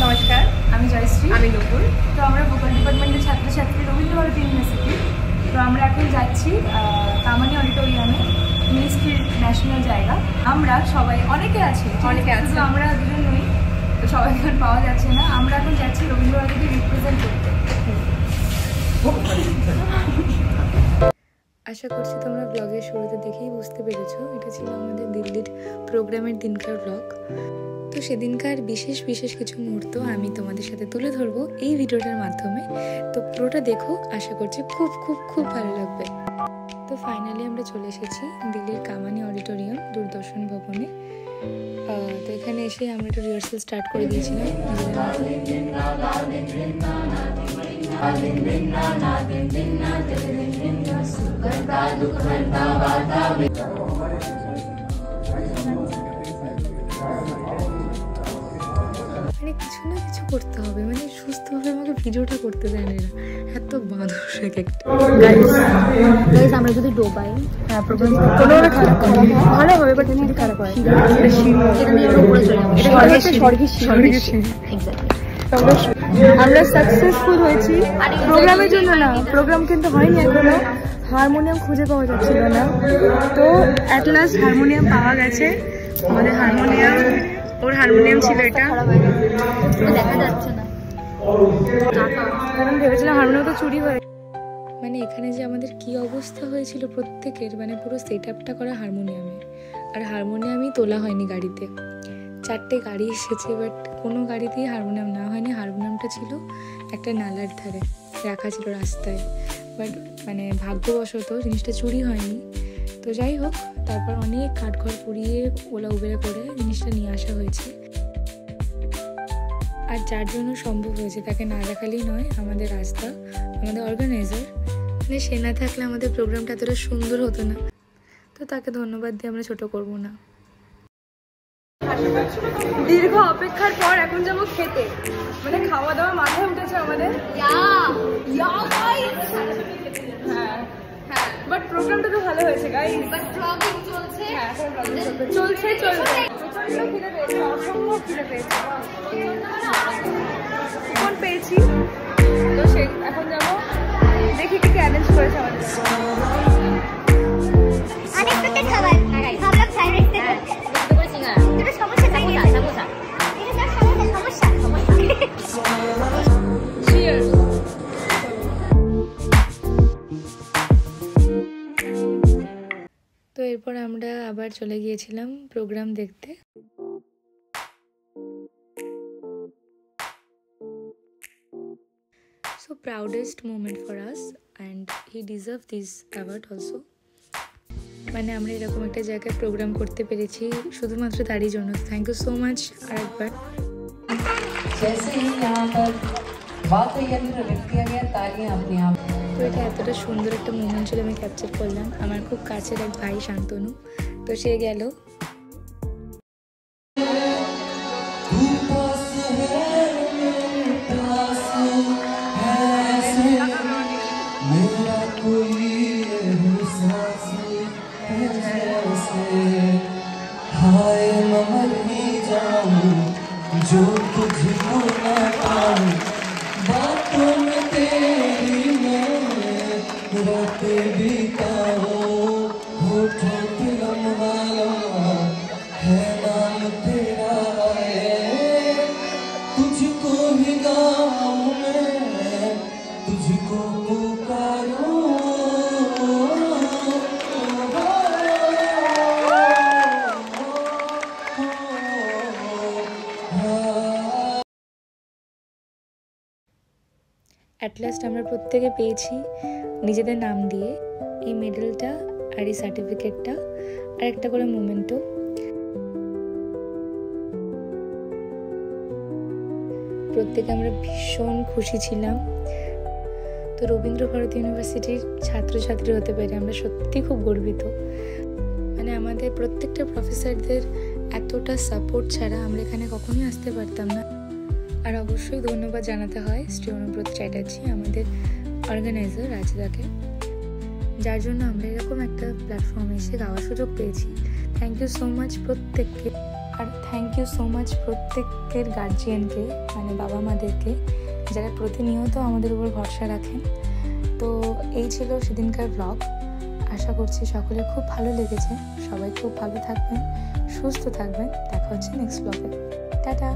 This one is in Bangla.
নমস্কার, আমি জয়শ্রী। আমি নুপুর। তো আমরা ভোকাল ডিপার্টমেন্টের ছাত্রছাত্রী রবীন্দ্র ভারতী ইউনিভার্সিটি। তো আমরা এখন যাচ্ছি কামানি অডিটোরিয়ামে, মিনিস্ট্রির ন্যাশনাল জায়গা। আমরা সবাই অনেকে আছে, শুধু আমরা দুজন নই, তো সবাই এখন পাওয়া যাচ্ছে না। আমরা এখন যাচ্ছি রবীন্দ্র ভারতীকে রিপ্রেজেন্ট করতে। আশা করছি তোমরা ব্লগের শুরুতে দেখেই বুঝতে পেরেছো এটা ছিল আমাদের দিল্লির প্রোগ্রামের দিনকার ব্লগ। তো সেদিনকার বিশেষ কিছু মুহূর্ত আমি তোমাদের সাথে তুলে ধরবো এই ভিডিওটার মাধ্যমে। তো পুরোটা দেখো, আশা করছি খুব ভালো লাগবে। তো ফাইনালি আমরা চলে এসেছি দিল্লির কামানি অডিটোরিয়াম, দূরদর্শন ভবনে। তো এখানে এসে আমরা একটা রিহার্সাল স্টার্ট করে দিয়েছিলাম। মানে কিছু না কিছু করতে হবে, মানে সুস্থভাবে আমাকে ভিডিওটা করতে দেয় না, এত বাঁদর একটা। গাইস আমরা যদি ডোবাই প্রোগ্রাম কোনোভাবে খারাপ ভালো হবে, বাট যদি খারাপ হয় এটা নিয়ে আমরা উপরে চলে যাবো। এটা স্বর্গের সিঁড়ি। আমরা সাকসেসফুল হয়েছি প্রোগ্রামের জন্য না, প্রোগ্রাম কিন্তু হয়নি এখনো। হারমোনিয়াম খুঁজে পাওয়া যাচ্ছিল না, তো অ্যাট লাস্ট হারমোনিয়াম পাওয়া গেছে। আমাদের হারমোনিয়াম, ওর হারমোনিয়াম ছিল এটা, দেখা যাচ্ছে না কারণ ভেবেছিলাম হারমোনিয়াম তো চুরি হয়ে। মানে এখানে যে আমাদের কি অবস্থা হয়েছিল প্রত্যেকের, মানে পুরো সেট আপটা করা হারমোনিয়ামে, আর হারমোনিয়ামই তোলা হয়নি গাড়িতে। 4টে গাড়ি এসেছে, বাট কোনো গাড়িতেই হারমোনিয়াম না হয়নি। হারমোনিয়ামটা ছিল একটা নালার ধারে রাখা ছিল রাস্তায়, বাট মানে ভাগ্যবশত জিনিসটা চুরি হয়নি। তো যাই হোক, তারপর অনেক কাঠঘর পুড়িয়ে ওলা উবেরে করে জিনিসটা নিয়ে আসা হয়েছে। আর যার জন্য সম্ভব হয়েছে তাকে না দেখালেই নয়, আমাদের রাস্তা, আমাদের অর্গানাইজার, মানে সে না থাকলে আমাদের প্রোগ্রামটা এতটা সুন্দর হতো না। তো তাকে ধন্যবাদ দিয়ে আমরা ছোট করব না। দীর্ঘ অপেক্ষার পর এখন যাবো খেতে, মানে খাওয়া দাওয়া মাথায় উঠেছে আমাদের। হ্যাঁ, বাট প্রোগ্রামটা তো ভালো হয়েছে গাইস। বাট ব্লগিং চলছে। হ্যাঁ, এখন ব্লগিং চলছে। প্রচন্ড খিদে পেয়েছে, অসম্ভব খিদে পেয়েছে, কোন পেয়েছি। তো সে এখন যাবো, দেখি কি অ্যারেঞ্জ করেছে আমাদের। আনএক্সপেক্টেড খাবার, ভাবলাম ফ্রাইড রাইস দেব, দেখতে করে সিঙ্গারা, এটা সমস্যা নাই, সমস্যা এটা সমস্যা। চিয়ার্স। তো এরপর আমরা আবার চলে গিয়েছিলাম প্রোগ্রাম দেখতে। So proudest moment for us and he deserve this award also. মানে আমরা এরকম একটা জায়গায় প্রোগ্রাম করতে পেরেছি শুধুমাত্র তারই জন্য। থ্যাংক ইউ সো মাচ আরেকবার। তো এটা এতটা সুন্দর একটা মোমেন্ট ছিল, আমি ক্যাপচার করলাম। আমার খুব কাছের এক ভাই শান্তনু, তো সে গেল। जो तुझको ना पाऊं, बातों में तेरी मैं रातें बिताऊं, होठों पे लम्हा लम्हा है नाम तेरा है, तुझको ही गाऊं मैं, तुझको पुकारूं। অ্যাট লাস্ট আমরা প্রত্যেকে পেয়েছি নিজেদের নাম দিয়ে এই মেডেলটা আর এই সার্টিফিকেটটা আর একটা করে মোমেন্টও। প্রত্যেকে আমরা ভীষণ খুশি ছিলাম। তো রবীন্দ্র ভারতী ইউনিভার্সিটির ছাত্রছাত্রী হতে পেরে আমরা সত্যি খুব গর্বিত। মানে আমাদের প্রত্যেকটা প্রফেসরদের এতটা সাপোর্ট ছাড়া আমরা এখানে কখনোই আসতে পারতাম না। আর অবশ্যই ধন্যবাদ জানাতে হয় শ্রী অনুব্রত চ্যাটার্জি, আমাদের অর্গানাইজার রাজিদাকে, যার জন্য আমরা এরকম একটা প্ল্যাটফর্মে এসে গাওয়ার সুযোগ পেয়েছি। থ্যাংক ইউ সো মাচ প্রত্যেককে। আর থ্যাংক ইউ সো মাচ প্রত্যেকের গার্জিয়ানকে, মানে বাবা মাদেরকে, যারা প্রতিনিয়ত আমাদের উপর ভরসা রাখেন। তো এই ছিল সেদিনকার ব্লগ। আশা করছি সকলের খুব ভালো লেগেছে। সবাই খুব ভালো থাকবেন, সুস্থ থাকবেন। দেখা হচ্ছে নেক্সট ব্লগে। টাটা।